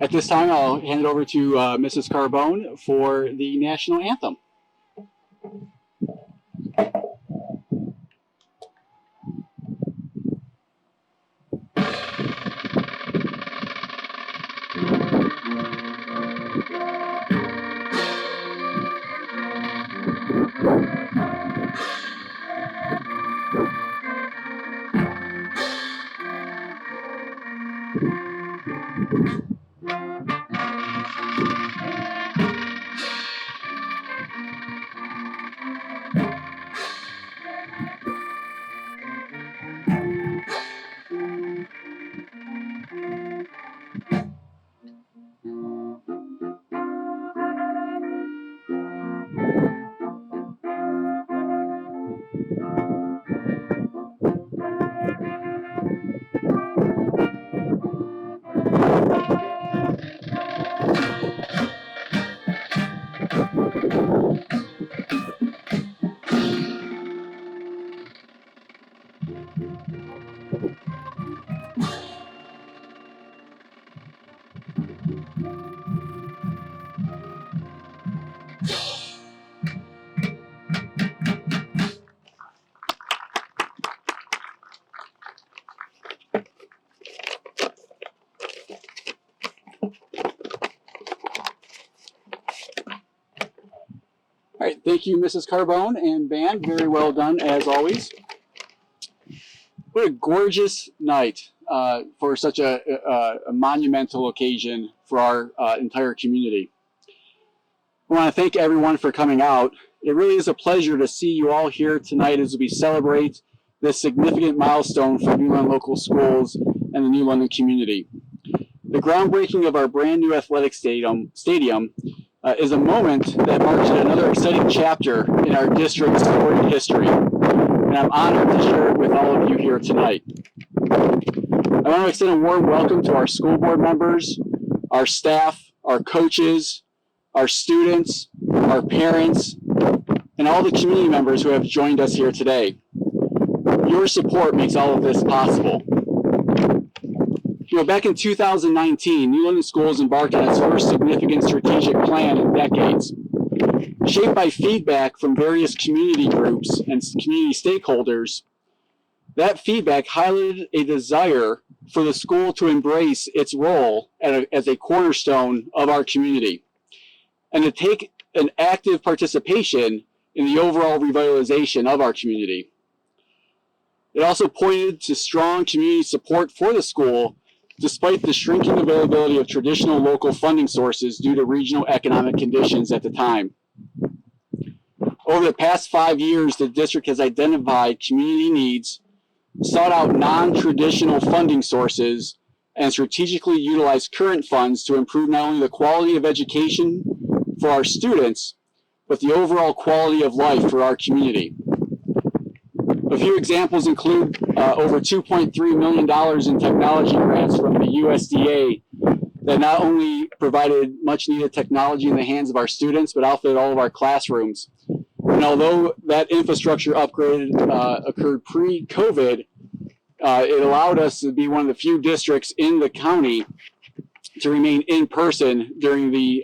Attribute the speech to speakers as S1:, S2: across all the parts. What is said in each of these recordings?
S1: At this time, I'll hand it over to Mrs. Carbone for the national anthem. All right, thank you, Mrs. Carbone and band. Very well done, as always. What a gorgeous night for such a monumental occasion for our entire community. I want to thank everyone for coming out. It really is a pleasure to see you all here tonight as we celebrate this significant milestone for New London Local Schools and the New London community. The groundbreaking of our brand new athletic stadium is a moment that marks another exciting chapter in our district's storied history, and I'm honored to share it with all of you here tonight. I want to extend a warm welcome to our school board members, our staff, our coaches, our students, our parents, and all the community members who have joined us here today. Your support makes all of this possible. Back in 2019, New London Schools embarked on its first significant strategic plan in decades. Shaped by feedback from various community groups and community stakeholders, that feedback highlighted a desire for the school to embrace its role as a cornerstone of our community and to take an active participation in the overall revitalization of our community. It also pointed to strong community support for the school despite the shrinking availability of traditional local funding sources due to regional economic conditions at the time. Over the past 5 years, the district has identified community needs, sought out non-traditional funding sources, and strategically utilized current funds to improve not only the quality of education for our students, but the overall quality of life for our community. A few examples include over $2.3 million in technology grants from the USDA that not only provided much needed technology in the hands of our students, but outfitted all of our classrooms. And although that infrastructure upgrade occurred pre-COVID, it allowed us to be one of the few districts in the county to remain in person during the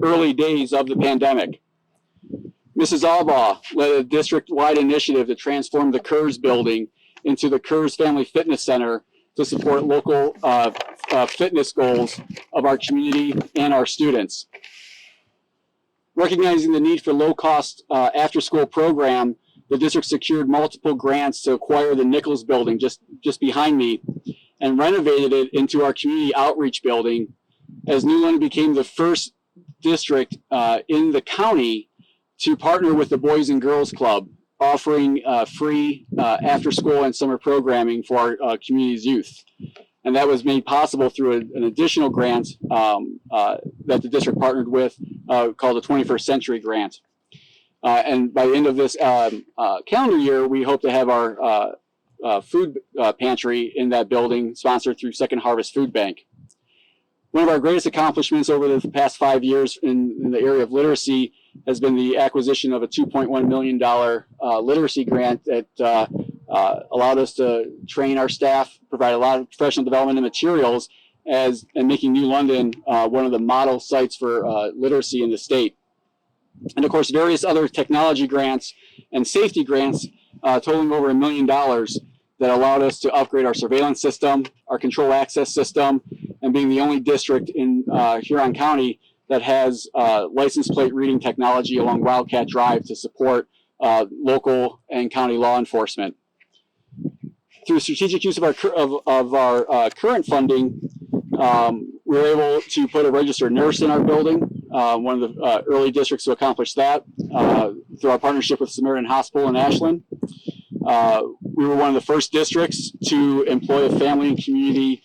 S1: early days of the pandemic. Mrs. Albaugh led a district-wide initiative to transform the Kurz building into the Kurz Family Fitness Center to support local fitness goals of our community and our students. Recognizing the need for low-cost after-school program, the district secured multiple grants to acquire the Nichols building just behind me and renovated it into our community outreach building as New London became the first district in the county to partner with the Boys and Girls Club, offering free after-school and summer programming for our community's youth. And that was made possible through an additional grant that the district partnered with called the 21st Century Grant. And by the end of this calendar year, we hope to have our food pantry in that building sponsored through Second Harvest Food Bank. One of our greatest accomplishments over the past 5 years in the area of literacy has been the acquisition of a $2.1 million literacy grant that allowed us to train our staff, provide a lot of professional development and materials, and making New London one of the model sites for literacy in the state. And of course, various other technology grants and safety grants totaling over $1 million that allowed us to upgrade our surveillance system, our control access system, and being the only district in Huron County that has license plate reading technology along Wildcat Drive to support local and county law enforcement. Through strategic use of our current funding, we were able to put a registered nurse in our building, one of the early districts to accomplish that through our partnership with Samaritan Hospital in Ashland. We were one of the first districts to employ a family and community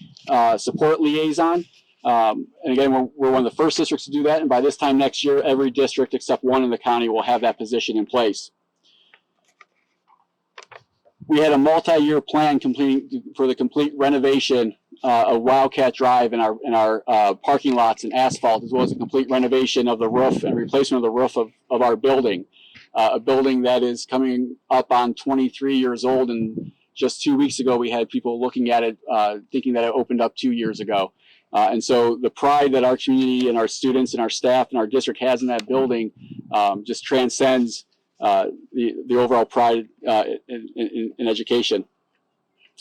S1: support liaison. And again, we're one of the first districts to do that. And by this time next year, every district except one in the county will have that position in place. We had a multi-year plan for the complete renovation of Wildcat Drive and our parking lots and asphalt, as well as a complete renovation of the roof and replacement of the roof of our building. A building that is coming up on 23 years old, and just 2 weeks ago we had people looking at it thinking that it opened up 2 years ago. And so the pride that our community and our students and our staff and our district has in that building just transcends the overall pride in education.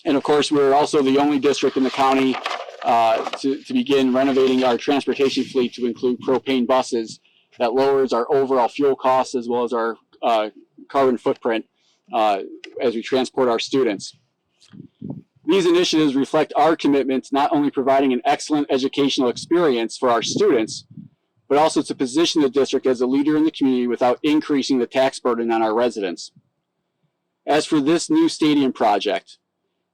S1: And of course, we're also the only district in the county to begin renovating our transportation fleet to include propane buses. That lowers our overall fuel costs as well as our carbon footprint as we transport our students. These initiatives reflect our commitment to not only providing an excellent educational experience for our students, but also to position the district as a leader in the community without increasing the tax burden on our residents. As for this new stadium project,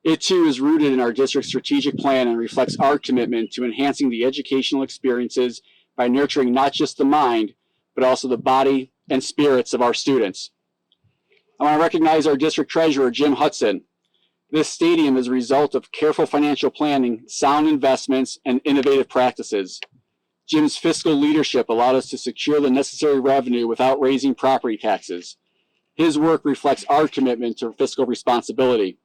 S1: it too is rooted in our district's strategic plan and reflects our commitment to enhancing the educational experiences by nurturing not just the mind, but also the body and spirits of our students. I want to recognize our district treasurer, Jim Hudson. This stadium is a result of careful financial planning, sound investments, and innovative practices. Jim's fiscal leadership allowed us to secure the necessary revenue without raising property taxes. His work reflects our commitment to fiscal responsibility.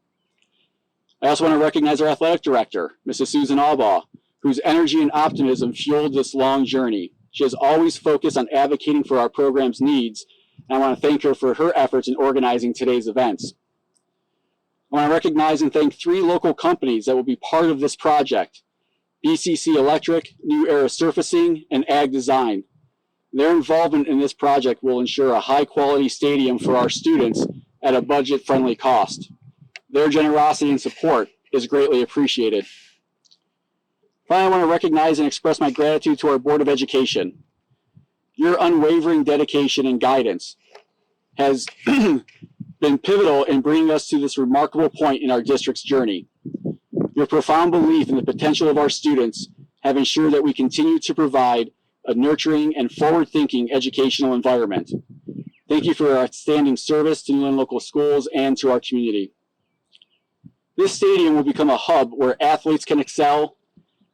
S1: I also want to recognize our athletic director, Mrs. Susan Albaugh, whose energy and optimism fueled this long journey. She has always focused on advocating for our program's needs, and I want to thank her for her efforts in organizing today's events. I want to recognize and thank 3 local companies that will be part of this project: BCC Electric, New Era Surfacing, and Ag Design. Their involvement in this project will ensure a high-quality stadium for our students at a budget-friendly cost. Their generosity and support is greatly appreciated. Finally, I want to recognize and express my gratitude to our Board of Education. Your unwavering dedication and guidance has been pivotal in bringing us to this remarkable point in our district's journey. Your profound belief in the potential of our students have ensured that we continue to provide a nurturing and forward-thinking educational environment. Thank you for your outstanding service to New London local schools and to our community. This stadium will become a hub where athletes can excel,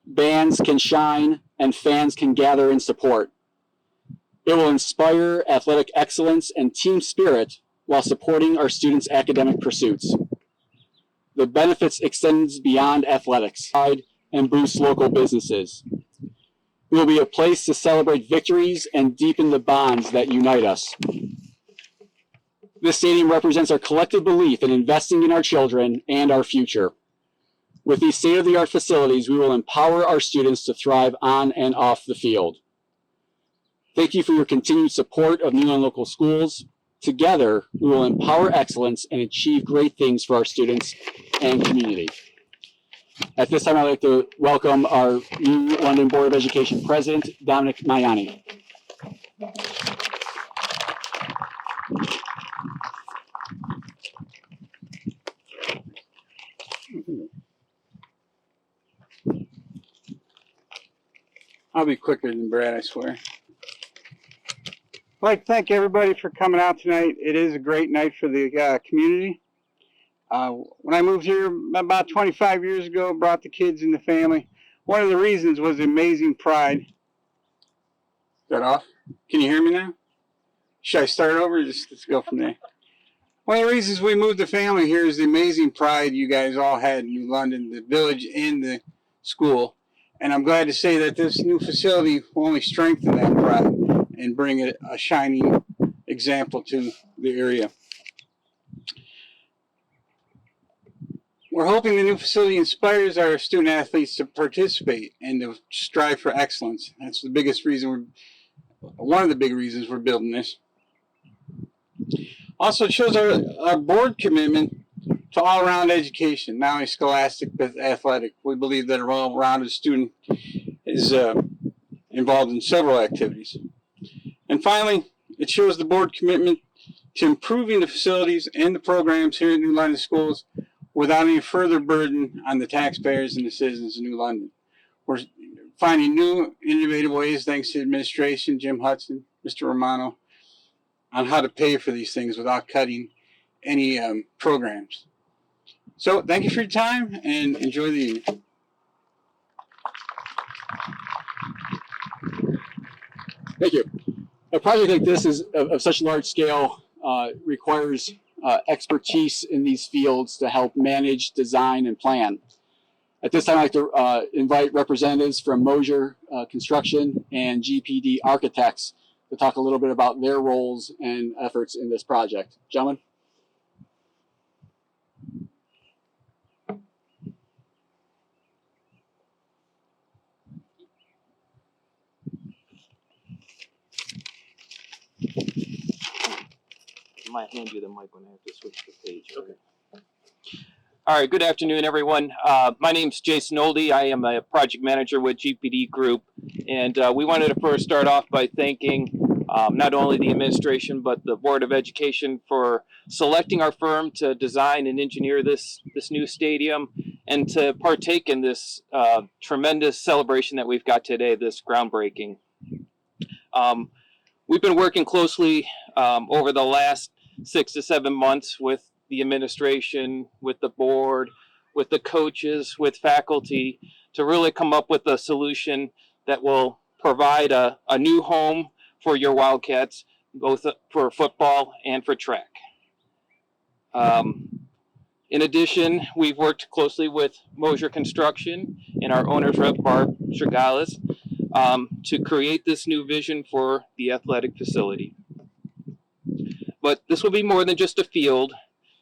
S1: bands can shine, and fans can gather in support. It will inspire athletic excellence and team spirit while supporting our students' academic pursuits. The benefits extends beyond athletics and boost local businesses. It will be a place to celebrate victories and deepen the bonds that unite us. This stadium represents our collective belief in investing in our children and our future. With these state-of-the-art facilities, we will empower our students to thrive on and off the field. Thank you for your continued support of New London local schools. Together, we will empower excellence and achieve great things for our students and community. At this time, I'd like to welcome our New London Board of Education President, Dominic Maiani.
S2: I'll be quicker than Brad, I swear. I'd like to thank everybody for coming out tonight. It is a great night for the community. When I moved here about 25 years ago, brought the kids and the family, one of the reasons was the amazing pride. Is that off? Can you hear me now? Should I start over or just let's go from there? One of the reasons we moved the family here is the amazing pride you guys all had in New London, the village and the school. And I'm glad to say that this new facility will only strengthen that pride and bring a shining example to the area. We're hoping the new facility inspires our student athletes to participate and to strive for excellence. That's the biggest reason one of the big reasons we're building this. Also, it shows our board commitment to all-around education, not only scholastic but athletic. We believe that a well-rounded student is involved in several activities. And finally, it shows the board commitment to improving the facilities and the programs here at New London Schools without any further burden on the taxpayers and the citizens of New London. We're finding new, innovative ways, thanks to administration, Jim Hudson, Mr. Romano, on how to pay for these things without cutting any programs. So thank you for your time and enjoy the evening.
S1: Thank you. A project like this is of such large scale requires expertise in these fields to help manage, design, and plan. At this time, I'd like to invite representatives from Mosier Construction and GPD Architects to talk a little bit about their roles and efforts in this project. Gentlemen.
S3: I might hand you the mic when I have to switch the page. Okay. All right, good afternoon, everyone. My name's Jason Oldie. I am a project manager with GPD Group, and we wanted to first start off by thanking not only the administration but the Board of Education for selecting our firm to design and engineer this new stadium and to partake in this tremendous celebration that we've got today, this groundbreaking. We've been working closely over the last 6 to 7 months with the administration, with the board, with the coaches, with faculty to really come up with a solution that will provide a new home for your Wildcats, both for football and for track. In addition, we've worked closely with Mosier Construction and our owner's rep, Barb Strigalis, to create this new vision for the athletic facility. But this will be more than just a field.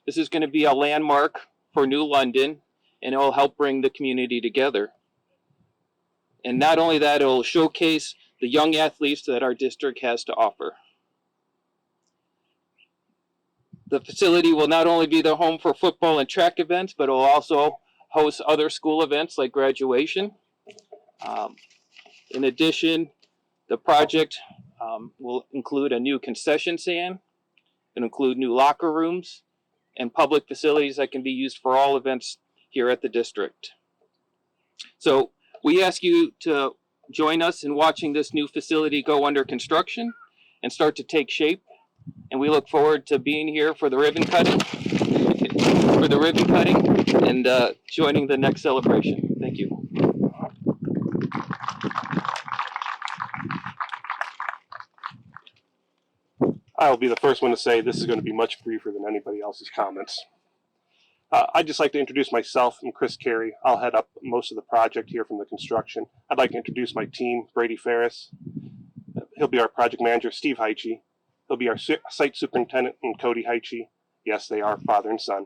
S3: This is going to be a landmark for New London, and it will help bring the community together. And not only that, it will showcase the young athletes that our district has to offer. The facility will not only be the home for football and track events, but it will also host other school events like graduation. In addition, the project will include a new concession stand, it'll include new locker rooms, and public facilities that can be used for all events here at the district. So we ask you to join us in watching this new facility go under construction and start to take shape. And we look forward to being here for the ribbon cutting, and joining the next celebration. Thank you.
S4: I'll be the first one to say this is going to be much briefer than anybody else's comments. I'd just like to introduce myself. I'm Chris Carey. I'll head up most of the project here from the construction. I'd like to introduce my team, Brady Ferris. He'll be our project manager, Steve Heiche. He'll be our site superintendent, and Cody Heiche. Yes, they are father and son.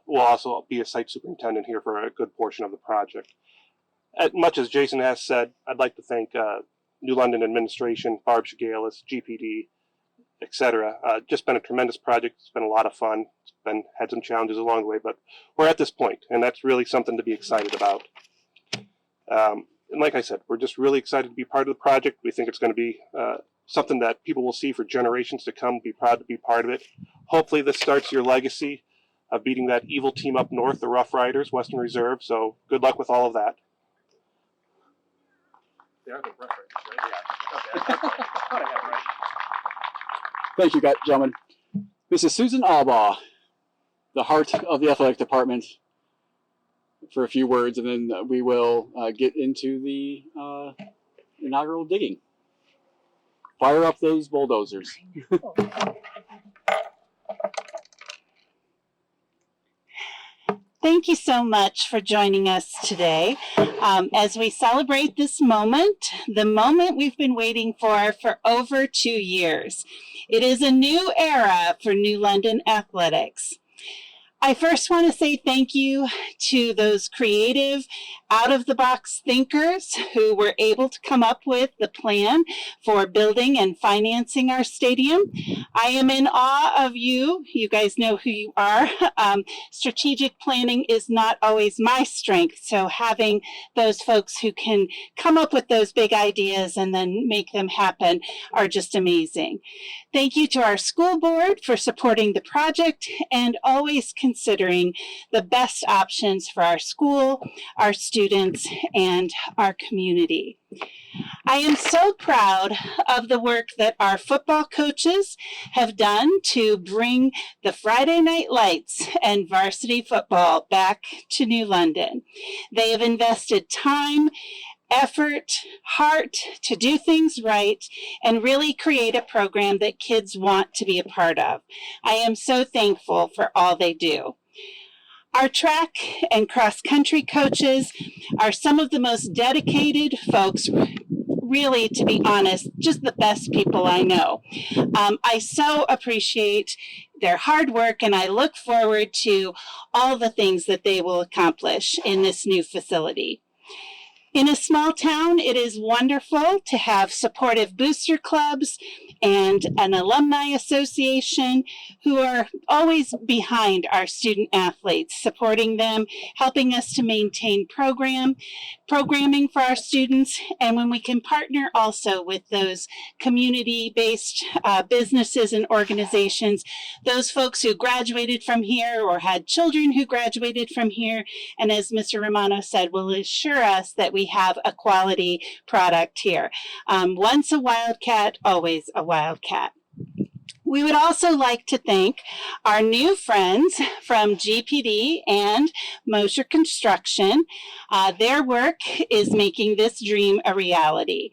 S4: Will also be a site superintendent here for a good portion of the project. As much as Jason has said, I'd like to thank New London administration, Barb Shigalis, GPD, etc. Just been a tremendous project. It's been a lot of fun. It's had some challenges along the way, but we're at this point, and that's really something to be excited about. And like I said, we're just really excited to be part of the project. We think it's going to be something that people will see for generations to come, be proud to be part of it. Hopefully this starts your legacy of beating that evil team up north, the Rough Riders, Western Reserve. So good luck with all of that.
S3: They are the Rough Riders, right? Yeah.
S1: Thank you, gentlemen. Mrs. Susan Albaugh, the heart of the athletic department, for a few words, and then we will get into the inaugural digging. Fire up those bulldozers.
S5: Thank you so much for joining us today as we celebrate this moment, the moment we've been waiting for over 2 years. It is a new era for New London Athletics. I first want to say thank you to those creative, out-of-the-box thinkers who were able to come up with the plan for building and financing our stadium. I am in awe of you. You guys know who you are. Strategic planning is not always my strength, so having those folks who can come up with those big ideas and then make them happen are just amazing. Thank you to our school board for supporting the project and always considering the best options for our school, our students, and our community. I am so proud of the work that our football coaches have done to bring the Friday Night Lights and varsity football back to New London. They have invested time, effort, heart to do things right and really create a program that kids want to be a part of. I am so thankful for all they do. Our track and cross-country coaches are some of the most dedicated folks, really, to be honest, just the best people I know. I so appreciate their hard work, and I look forward to all the things that they will accomplish in this new facility. In a small town, it is wonderful to have supportive booster clubs and an alumni association who are always behind our student athletes, supporting them, helping us to maintain programming for our students, and when we can partner also with those community-based businesses and organizations, those folks who graduated from here or had children who graduated from here, and as Mr. Romano said, will assure us that we have a quality product here. Once a Wildcat, always a Wildcat. We would also like to thank our new friends from GPD and Mosher Construction. Their work is making this dream a reality.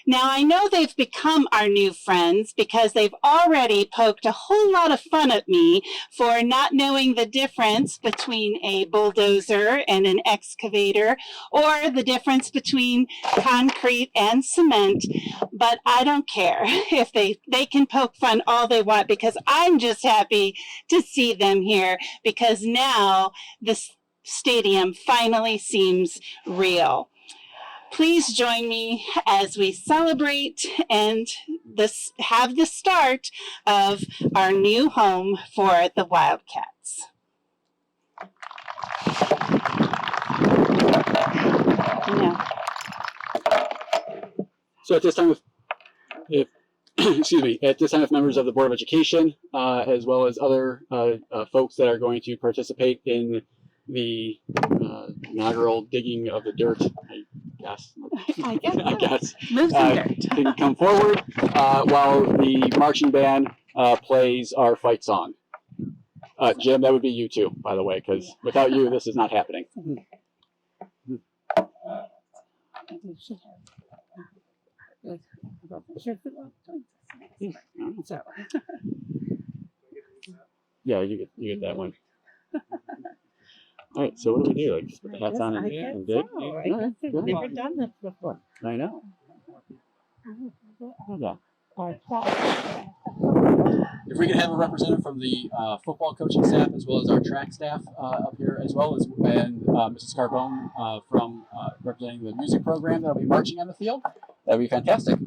S5: Now, I know they've become our new friends because they've already poked a whole lot of fun at me for not knowing the difference between a bulldozer and an excavator, or the difference between concrete and cement, but I don't care if they can poke fun all they want, because I'm just happy to see them here, because now this stadium finally seems real. Please join me as we celebrate and have the start of our new home for the Wildcats. Yeah.
S1: So at this time, if excuse me, at this time, if members of the Board of Education, as well as other folks that are going to participate in the inaugural digging of the dirt, I guess,
S5: Move some dirt.
S1: can come forward while the marching band plays our fight song. Jim, that would be you too, by the way, because without you, this is not happening. Yeah, you get that one. All right, so what do we do? Like, just put the hats on and dig?
S6: So. I guess I've never done this before.
S1: I know. If we could have a representative from the football coaching staff as well as our track staff up here, as well as and Mrs. Carbone from representing the music program that'll be marching on the field, that'd be fantastic.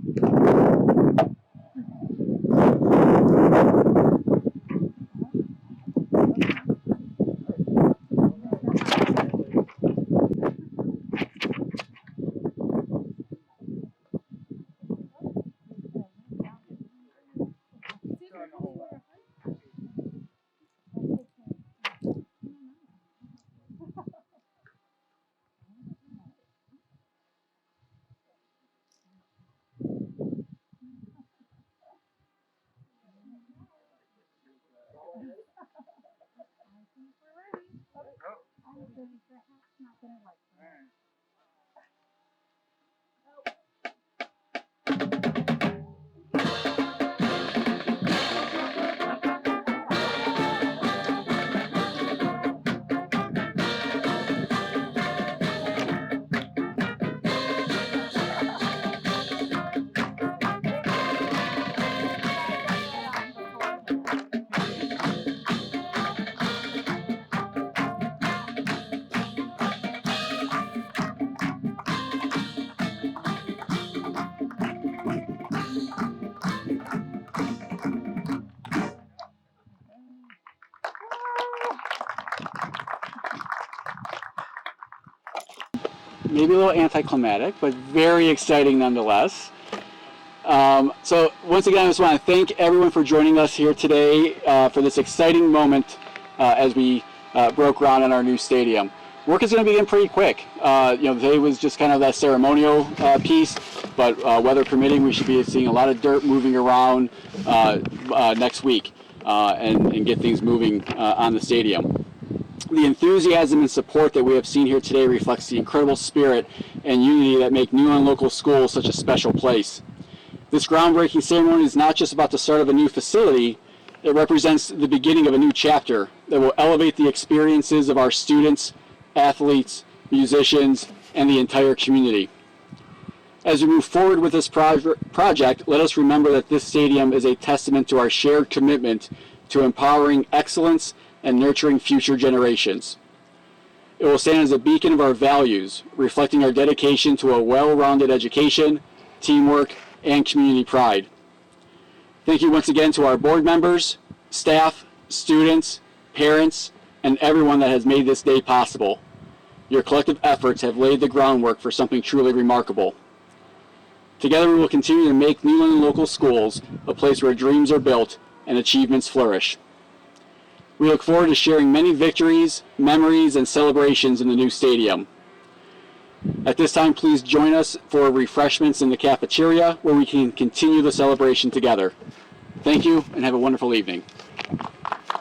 S1: maybe a little anticlimactic, but very exciting nonetheless. So once again, I just want to thank everyone for joining us here today for this exciting moment as we broke ground on our new stadium. Work is going to begin pretty quick. Today was just kind of that ceremonial piece, but weather permitting, we should be seeing a lot of dirt moving around next week and get things moving on the stadium. The enthusiasm and support that we have seen here today reflects the incredible spirit and unity that make New England Local Schools such a special place. This groundbreaking ceremony is not just about the start of a new facility, it represents the beginning of a new chapter that will elevate the experiences of our students, athletes, musicians, and the entire community. As we move forward with this project, let us remember that this stadium is a testament to our shared commitment to empowering excellence and nurturing future generations. It will stand as a beacon of our values, reflecting our dedication to a well-rounded education, teamwork, and community pride. Thank you once again to our board members, staff, students, parents, and everyone that has made this day possible. Your collective efforts have laid the groundwork for something truly remarkable. Together we will continue to make New England Local Schools a place where dreams are built and achievements flourish. We look forward to sharing many victories, memories, and celebrations in the new stadium. At this time, please join us for refreshments in the cafeteria where we can continue the celebration together. Thank you and have a wonderful evening.